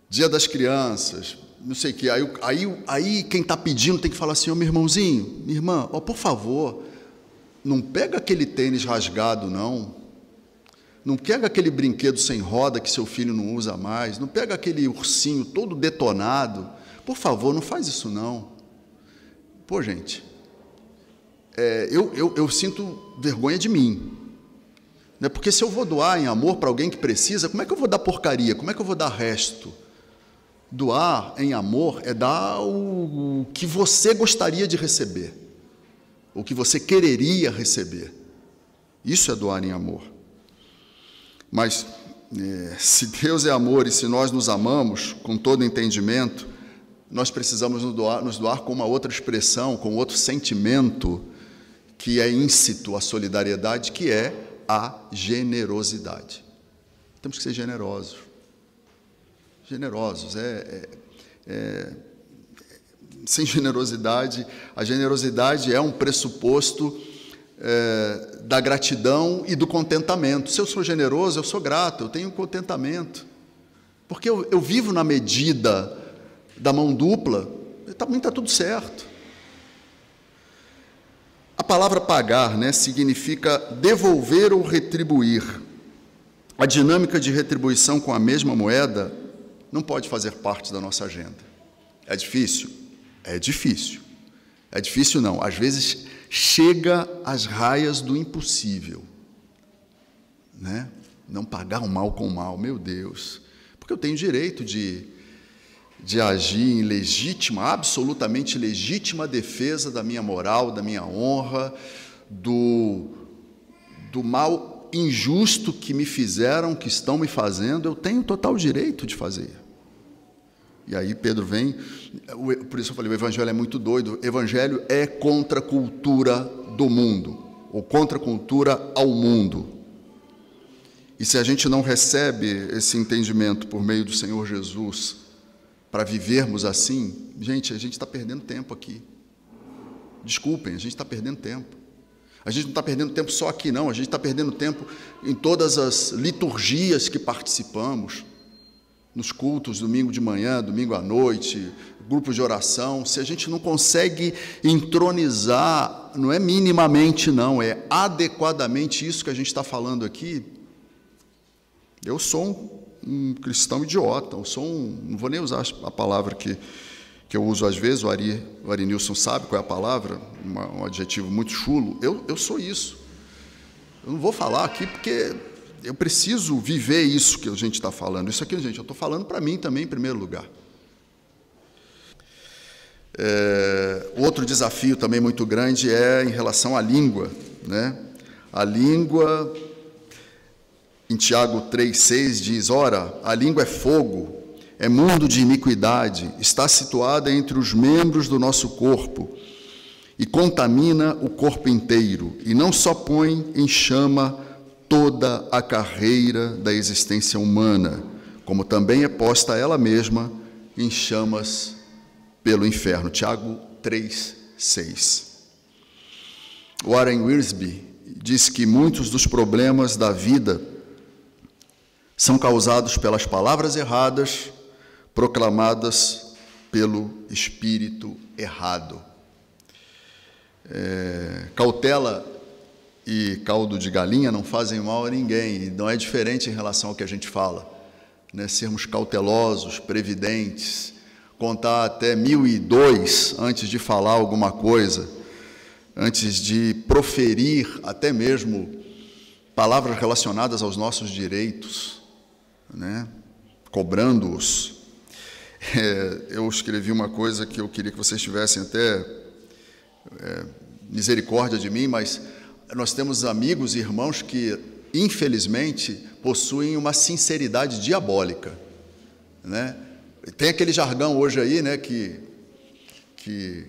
Dia das Crianças, não sei o que, aí quem está pedindo tem que falar assim: ó, meu irmãozinho, minha irmã, ó, por favor, não pega aquele tênis rasgado, não. Não pega aquele brinquedo sem roda que seu filho não usa mais. Não pega aquele ursinho todo detonado. Por favor, não faz isso, não. Pô, gente, eu sinto vergonha de mim. Né? Porque se eu vou doar em amor para alguém que precisa, como é que eu vou dar porcaria? Como é que eu vou dar resto? Doar em amor é dar o que você gostaria de receber, o que você quereria receber. Isso é doar em amor. Mas, se Deus é amor e se nós nos amamos com todo entendimento, nós precisamos nos doar com uma outra expressão, com outro sentimento que é íncito à solidariedade, que é a generosidade. Temos que ser generosos. Generosos. Sem generosidade, a generosidade é um pressuposto da gratidão e do contentamento. Se eu sou generoso, eu sou grato, eu tenho contentamento. Porque eu vivo na medida da mão dupla, também está tudo certo. A palavra pagar, né, significa devolver ou retribuir. A dinâmica de retribuição com a mesma moeda não pode fazer parte da nossa agenda. É difícil? É difícil. É difícil não, às vezes chega às raias do impossível, né? Não pagar o mal com o mal, meu Deus, porque eu tenho direito de agir em legítima, absolutamente legítima defesa da minha moral, da minha honra, do mal injusto que me fizeram, que estão me fazendo, eu tenho total direito de fazer. E aí Pedro vem, por isso eu falei, o Evangelho é muito doido. O Evangelho é contra a cultura do mundo, ou contra a cultura ao mundo. E se a gente não recebe esse entendimento por meio do Senhor Jesus, para vivermos assim, gente, a gente está perdendo tempo aqui. Desculpem, a gente está perdendo tempo. A gente não está perdendo tempo só aqui, não. A gente está perdendo tempo em todas as liturgias que participamos, nos cultos, domingo de manhã, domingo à noite, grupos de oração. Se a gente não consegue entronizar, não é minimamente, não, é adequadamente isso que a gente está falando aqui. Eu sou um cristão idiota, não vou nem usar a palavra que eu uso às vezes, o Ari Nilson sabe qual é a palavra, um adjetivo muito chulo. Eu sou isso. Eu não vou falar aqui porque eu preciso viver isso que a gente está falando. Isso aqui, gente, eu estou falando para mim também, em primeiro lugar. Outro desafio também muito grande é em relação à língua, né? A língua, em Tiago 3,6 diz: ora, a língua é fogo, é mundo de iniquidade, está situada entre os membros do nosso corpo e contamina o corpo inteiro, e não só põe em chama toda a carreira da existência humana, como também é posta ela mesma em chamas pelo inferno. Tiago 3,6. Warren Wiersbe diz que muitos dos problemas da vida são causados pelas palavras erradas, proclamadas pelo espírito errado. Cautela e caldo de galinha não fazem mal a ninguém, e não é diferente em relação ao que a gente fala, né? Sermos cautelosos, previdentes, contar até 1002 antes de falar alguma coisa, antes de proferir até mesmo palavras relacionadas aos nossos direitos, né? Cobrando-os. Eu escrevi uma coisa que eu queria que vocês tivessem até misericórdia de mim, mas nós temos amigos e irmãos que, infelizmente, possuem uma sinceridade diabólica, né? Tem aquele jargão hoje aí, né, que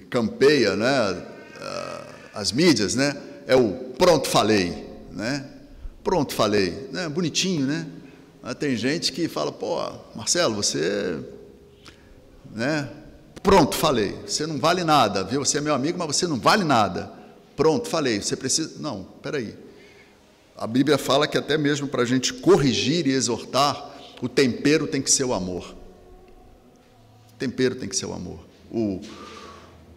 campeia, né, as mídias, né? É o pronto falei, né? Pronto falei, né? Bonitinho, né? Mas tem gente que fala: pô, Marcelo, você, né? Pronto falei, você não vale nada, viu? Você é meu amigo, mas você não vale nada. Pronto falei, você precisa... Não, peraí. A Bíblia fala que até mesmo para a gente corrigir e exortar, o tempero tem que ser o amor. O tempero tem que ser o amor.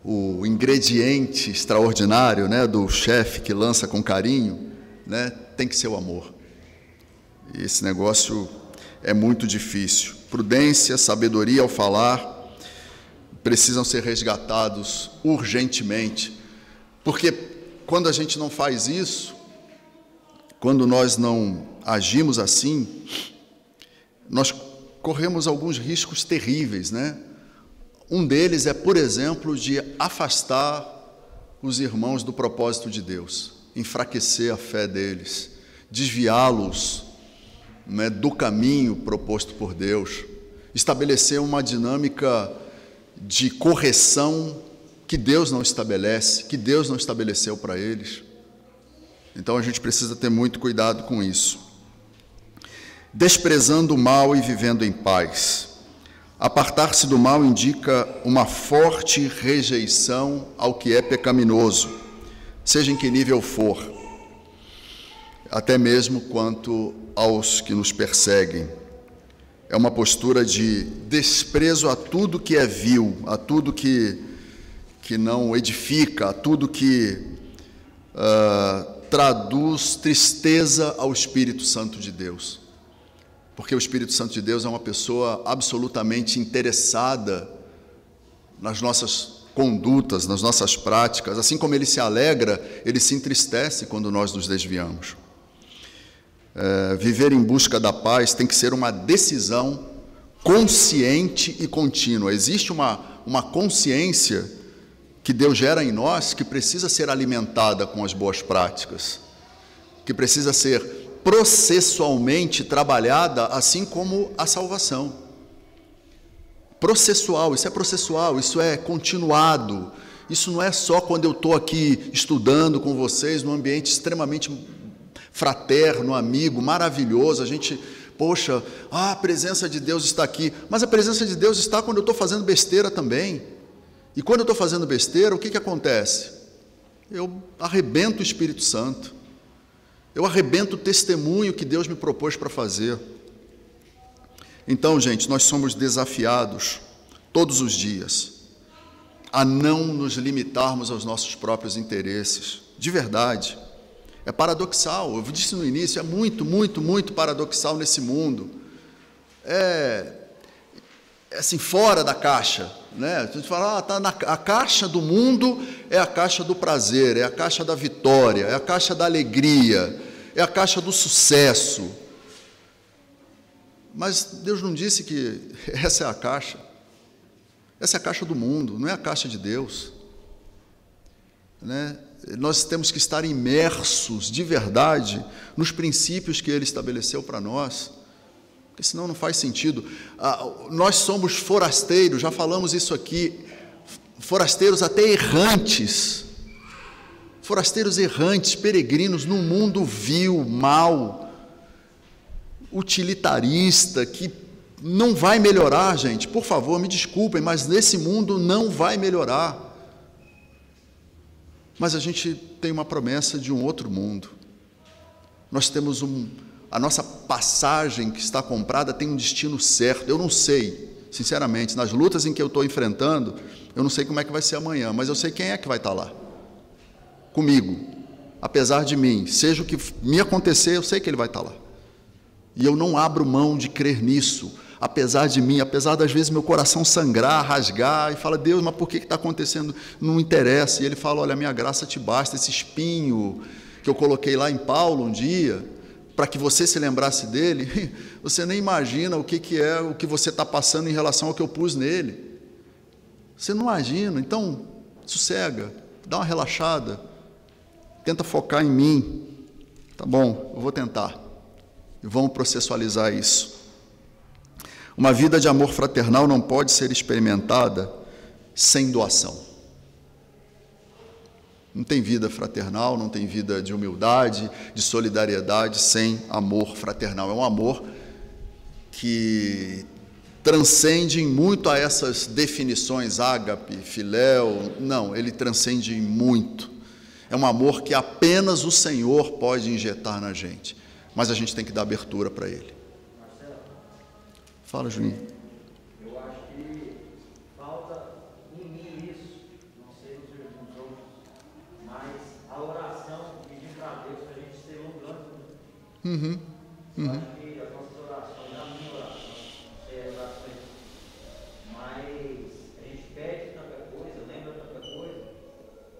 O ingrediente extraordinário, né, do chefe que lança com carinho, né, tem que ser o amor. E esse negócio é muito difícil. Prudência, sabedoria ao falar precisam ser resgatados urgentemente, porque quando a gente não faz isso, quando nós não agimos assim, nós corremos alguns riscos terríveis, né? Um deles é, por exemplo, de afastar os irmãos do propósito de Deus, enfraquecer a fé deles, desviá-los, né, do caminho proposto por Deus, estabelecer uma dinâmica de correção que Deus não estabelece, que Deus não estabeleceu para eles. Então a gente precisa ter muito cuidado com isso. Desprezando o mal e vivendo em paz. Apartar-se do mal indica uma forte rejeição ao que é pecaminoso, seja em que nível for, até mesmo quanto aos que nos perseguem. É uma postura de desprezo a tudo que é vil, a tudo que não edifica, a tudo que traduz tristeza ao Espírito Santo de Deus. Porque o Espírito Santo de Deus é uma pessoa absolutamente interessada nas nossas condutas, nas nossas práticas. Assim como ele se alegra, ele se entristece quando nós nos desviamos. Viver em busca da paz tem que ser uma decisão consciente e contínua. Existe uma consciência que Deus gera em nós que precisa ser alimentada com as boas práticas, que precisa ser processualmente trabalhada, assim como a salvação. Processual, isso é continuado. Isso não é só quando eu estou aqui estudando com vocês, num ambiente extremamente fraterno, amigo, maravilhoso, a gente, poxa, a presença de Deus está aqui, mas a presença de Deus está quando eu estou fazendo besteira também. E quando eu estou fazendo besteira, o que acontece? Eu arrebento o Espírito Santo, eu arrebento o testemunho que Deus me propôs para fazer. Então, gente, nós somos desafiados todos os dias a não nos limitarmos aos nossos próprios interesses, de verdade. É paradoxal, eu disse no início, é muito, muito, muito paradoxal nesse mundo. É assim, fora da caixa, né? A gente fala, a caixa do mundo é a caixa do prazer, é a caixa da vitória, é a caixa da alegria, é a caixa do sucesso. Mas Deus não disse que essa é a caixa. Essa é a caixa do mundo, não é a caixa de Deus. né? Nós temos que estar imersos de verdade nos princípios que Ele estabeleceu para nós, porque senão não faz sentido. Nós somos forasteiros, já falamos isso aqui, forasteiros até errantes, peregrinos num mundo vil, mau, utilitarista, que não vai melhorar, gente. Por favor, me desculpem, mas nesse mundo não vai melhorar. Mas a gente tem uma promessa de um outro mundo. Nós temos a nossa passagem que está comprada tem um destino certo. Eu não sei, sinceramente, nas lutas em que eu estou enfrentando, eu não sei como é que vai ser amanhã, mas eu sei quem é que vai estar lá comigo, apesar de mim. Seja o que me acontecer, eu sei que Ele vai estar lá. E eu não abro mão de crer nisso, apesar de mim, apesar das vezes meu coração sangrar, rasgar, e fala: Deus, mas por que está acontecendo? Não interessa. E Ele fala: olha, a minha graça te basta. Esse espinho que eu coloquei lá em Paulo um dia, para que você se lembrasse dele, você nem imagina o que é o que você está passando em relação ao que eu pus nele. Você não imagina. Então, sossega, dá uma relaxada, tenta focar em mim. Tá bom, eu vou tentar. E vamos processualizar isso. Uma vida de amor fraternal não pode ser experimentada sem doação. Não tem vida fraternal, não tem vida de humildade, de solidariedade sem amor fraternal. É um amor que transcende muito a essas definições, ágape, filéu. Não, ele transcende muito. É um amor que apenas o Senhor pode injetar na gente, mas a gente tem que dar abertura para ele. Fala, Juninho. Eu acho que falta em mim isso, não sei nos outros, mas a oração pedir para Deus para a gente ser longânimo. Eu acho que as nossas orações, a minha oração, não sei as orações, mas a gente pede tanta coisa, lembra tanta coisa,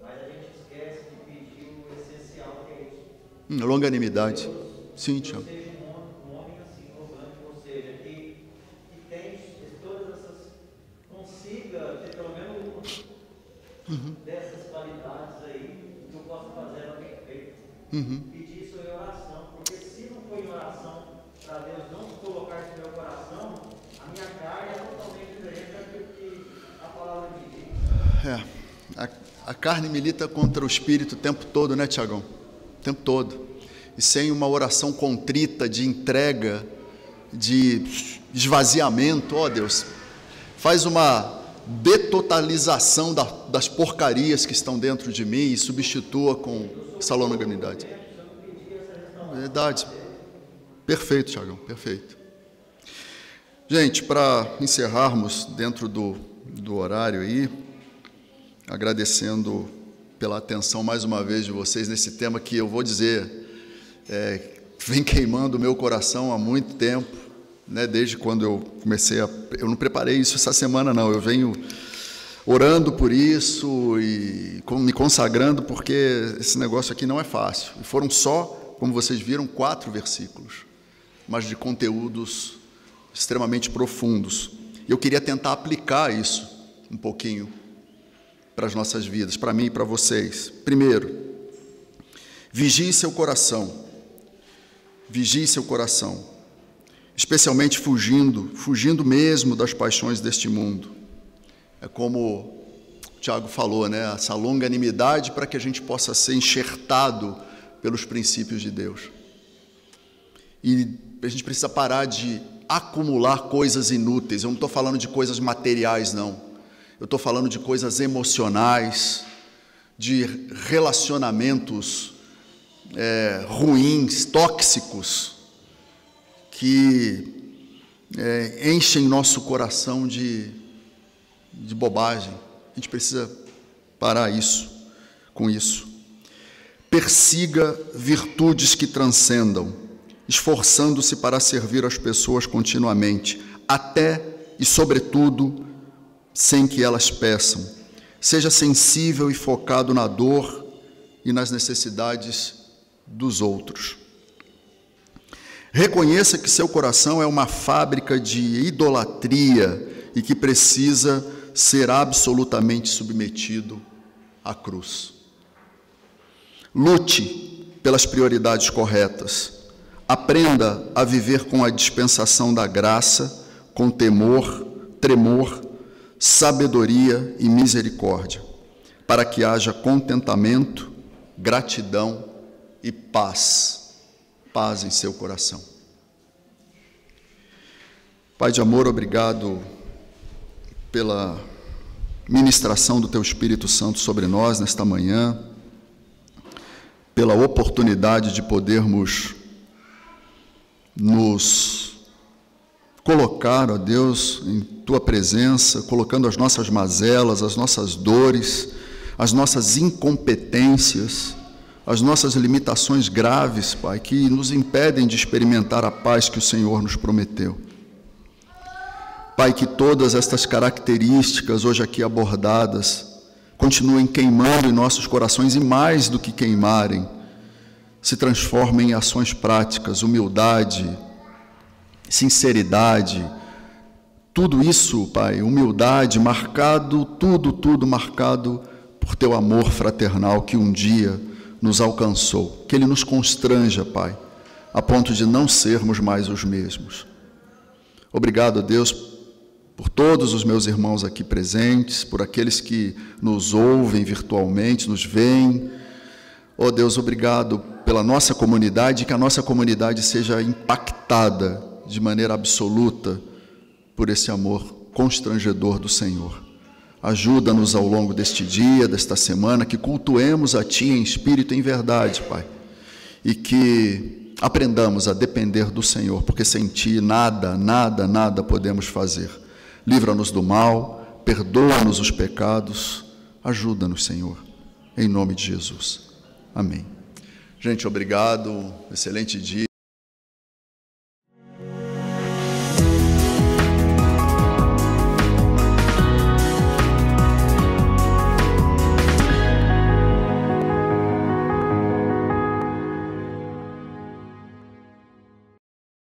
mas a gente esquece de pedir o essencial, que é isso. Longanimidade. Sim, Tiago. Seja um homem assim, longânimo, ou seja, que tem todas essas, consiga ter pelo menos uma dessas qualidades aí, que eu possa fazer ela bem feita. Pedir isso em oração, porque se não for em oração, para Deus não colocar isso no meu coração, a minha carne é totalmente diferente daquilo que a palavra me diz. A carne milita contra o espírito o tempo todo, né, Tiagão? O tempo todo. E sem uma oração contrita, de entrega, de esvaziamento, ó Deus, faz uma detotalização das porcarias que estão dentro de mim e substitua com essa longanimidade. Verdade. Perfeito, Tiagão, perfeito. Gente, para encerrarmos dentro do horário aí, agradecendo pela atenção mais uma vez de vocês nesse tema que eu vou dizer, vem queimando o meu coração há muito tempo, né? Desde quando eu comecei eu não preparei isso essa semana não, eu venho orando por isso e me consagrando, porque esse negócio aqui não é fácil. E foram só, como vocês viram, 4 versículos, mas de conteúdos extremamente profundos. E eu queria tentar aplicar isso um pouquinho para as nossas vidas, para mim e para vocês. Primeiro, vigie seu coração. Vigie seu coração, especialmente fugindo mesmo das paixões deste mundo. É como o Tiago falou, né? Essa longanimidade para que a gente possa ser enxertado pelos princípios de Deus. E a gente precisa parar de acumular coisas inúteis. Eu não estou falando de coisas materiais, não. Eu estou falando de coisas emocionais, de relacionamentos ruins, tóxicos, que enchem nosso coração de bobagem. A gente precisa parar com isso. Persiga virtudes que transcendam, esforçando-se para servir as pessoas continuamente, até e sobretudo sem que elas peçam. Seja sensível e focado na dor e nas necessidades dos outros. Reconheça que seu coração é uma fábrica de idolatria e que precisa ser absolutamente submetido à cruz. Lute pelas prioridades corretas. Aprenda a viver com a dispensação da graça, com temor, tremor, sabedoria e misericórdia, para que haja contentamento, gratidão e paz. Paz em seu coração. Pai de amor, obrigado pela ministração do Teu Espírito Santo sobre nós nesta manhã, pela oportunidade de podermos nos colocar, ó Deus, em Tua presença, colocando as nossas mazelas, as nossas dores, as nossas incompetências, as nossas limitações graves, Pai, que nos impedem de experimentar a paz que o Senhor nos prometeu. Pai, que todas estas características hoje aqui abordadas continuem queimando em nossos corações e mais do que queimarem, se transformem em ações práticas, humildade, sinceridade, tudo isso, Pai, humildade, marcado, tudo marcado por Teu amor fraternal que um dia nos alcançou, que Ele nos constranja, Pai, a ponto de não sermos mais os mesmos. Obrigado, Deus, por todos os meus irmãos aqui presentes, por aqueles que nos ouvem virtualmente, nos veem. Oh Deus, obrigado pela nossa comunidade, que a nossa comunidade seja impactada de maneira absoluta por esse amor constrangedor do Senhor. Ajuda-nos ao longo deste dia, desta semana, que cultuemos a Ti em espírito e em verdade, Pai, e que aprendamos a depender do Senhor, porque sem Ti nada podemos fazer. Livra-nos do mal, perdoa-nos os pecados, ajuda-nos, Senhor, em nome de Jesus. Amém. Gente, obrigado, excelente dia.